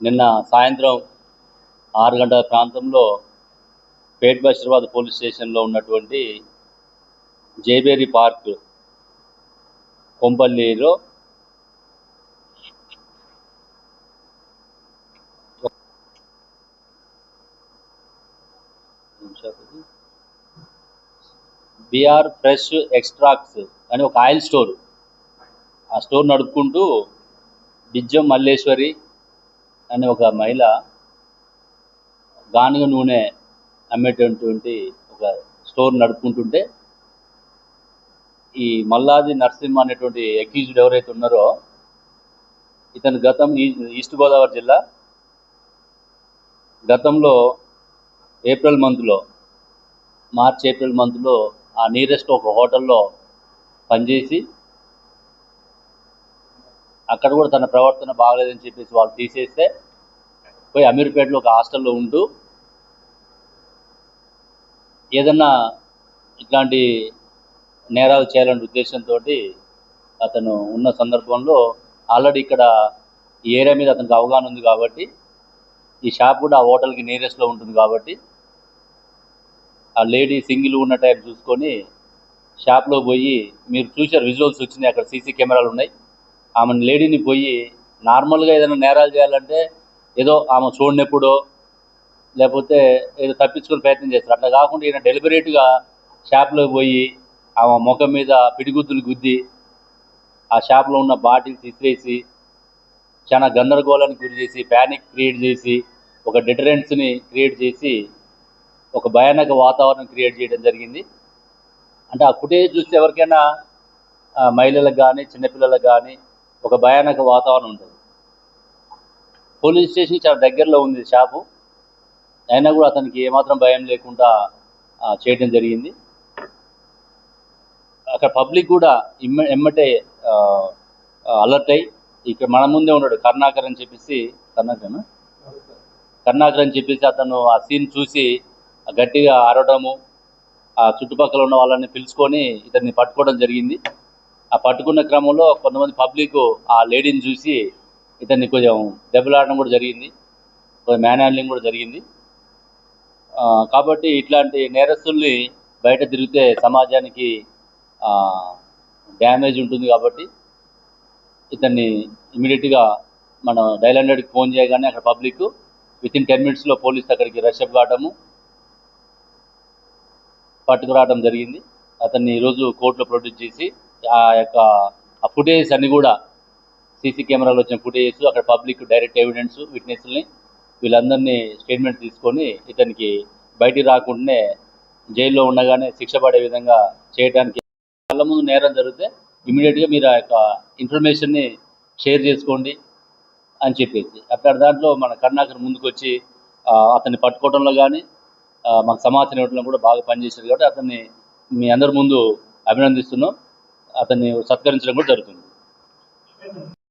నిన్న సాయంత్రం 6 గంటల ప్రాంతంలో పేట్ బషీరాబాద్ పోలీస్ స్టేషన్లో ఉన్నటువంటి జేబేరి పార్క్ కొంపల్లిలో బిఆర్ ఫ్రెష్ ఎక్స్ట్రాక్ట్స్ అని ఒక ఆయిల్ స్టోర్, ఆ స్టోర్ నడుపుకుంటూ బిజ్జం మల్లేశ్వరి అనే ఒక మహిళ గానుగ నూనె అమ్మేటటువంటి ఒక స్టోర్ నడుపుకుంటుంటే ఈ మల్లాది నరసింహ అనేటువంటి అక్యూజ్డ్ ఎవరైతే ఉన్నారో ఇతను ఈస్ట్ గోదావరి జిల్లా గతంలో మార్చ్ ఏప్రిల్ మంత్లో ఆ నియరెస్ట్ ఒక హోటల్లో పనిచేసి అక్కడ కూడా తన ప్రవర్తన బాగలేదని చెప్పేసి వాళ్ళు తీసేస్తే పోయి అమీర్పేటలో ఒక హాస్టల్లో ఉంటూ ఏదన్నా ఇట్లాంటి నేరాలు చేయాలనే ఉద్దేశంతో అతను ఉన్న సందర్భంలో ఆల్రెడీ ఇక్కడ ఈ ఏరియా మీద అతనికి అవగాహన ఉంది కాబట్టి ఈ షాప్ కూడా ఆ హోటల్కి నియరెస్ట్లో ఉంటుంది కాబట్టి ఆ లేడీ సింగిల్ ఉన్న టైం చూసుకొని షాప్లో పోయి, మీరు చూశారు విజువల్స్ వచ్చినాయి, అక్కడ సీసీ కెమెరాలు ఉన్నాయి. ఆమె లేడీని పోయి నార్మల్గా ఏదైనా నేరాలు చేయాలంటే ఏదో ఆమె చూడనెప్పుడో లేకపోతే ఏదో తప్పించుకొని ప్రయత్నం చేస్తారు. అట్లా కాకుండా ఈయన డెలిబరేట్గా షాప్లోకి పోయి ఆమె ముఖం మీద పిడిగుద్దులు గుద్ది ఆ షాప్లో ఉన్న బాటిల్స్ ఇసిరేసి చాలా గందరగోళానికి గురి చేసి ప్యానిక్ క్రియేట్ చేసి ఒక డిటరెంట్స్ని క్రియేట్ చేసి ఒక భయానక వాతావరణం క్రియేట్ చేయడం జరిగింది. అంటే ఆ ఫుటేజ్ చూస్తే ఎవరికైనా మహిళలకు కానీ చిన్నపిల్లలకు కానీ ఒక భయానక వాతావరణం ఉంటుంది. పోలీస్ స్టేషన్ చాలా దగ్గరలో ఉంది షాపు, అయినా కూడా అతనికి ఏమాత్రం భయం లేకుండా చేయడం జరిగింది. అక్కడ పబ్లిక్ కూడా ఎమ్మటే అలర్ట్ అయ్యి ఇక్కడ మన ముందే ఉన్నాడు కరుణాకర్ అని చెప్పేసి అతను ఆ సీన్ చూసి గట్టిగా అరవడము, ఆ చుట్టుపక్కల ఉన్న వాళ్ళని పిలుచుకొని ఇతన్ని పట్టుకోవడం జరిగింది. ఆ పట్టుకున్న క్రమంలో కొంతమంది పబ్లిక్ ఆ లేడీని చూసి ఇతన్ని కొంచెం దెబ్బలాడడం కూడా జరిగింది, కొంచెం మ్యాన్ హ్యాండ్లింగ్ కూడా జరిగింది. కాబట్టి ఇట్లాంటి నేరస్తుల్ని బయట తిరిగితే సమాజానికి డ్యామేజ్ ఉంటుంది. కాబట్టి ఇతన్ని ఇమీడియట్గా మనం డయల్ 100కి ఫోన్ చేయగానే అక్కడ పబ్లిక్ వితిన్ 10 minutesలో పోలీస్ అక్కడికి రష్అప్ కావడము, పట్టుకురావడం జరిగింది. అతన్ని ఈరోజు కోర్టులో ప్రొడ్యూస్ చేసి ఆ ఫుటేజెస్ అన్నీ కూడా సీసీ కెమెరాలో వచ్చిన ఫుటేజెస్, అక్కడ పబ్లిక్ డైరెక్ట్ ఎవిడెన్స్, విట్నెస్ని వీళ్ళందరినీ స్టేట్మెంట్ తీసుకొని ఇతనికి బయటికి రాకుండానే జైల్లో ఉండగానే శిక్ష పడే విధంగా చేయడానికి వాళ్ళ ముందు నేరం జరిగితే ఇమీడియట్గా మీరు ఆ యొక్క ఇన్ఫర్మేషన్ని షేర్ చేసుకోండి అని చెప్పేసి అట్లాంటి దాంట్లో మన కరుణాకర్ ముందుకు వచ్చి అతన్ని పట్టుకోవడంలో కానీ మాకు సమాచారం ఇవ్వడంలో కూడా బాగా పనిచేశారు. కాబట్టి అతన్ని మీ అందరి ముందు అభినందిస్తున్నాం, అతన్ని సత్కరించడం కూడా జరుగుతుంది.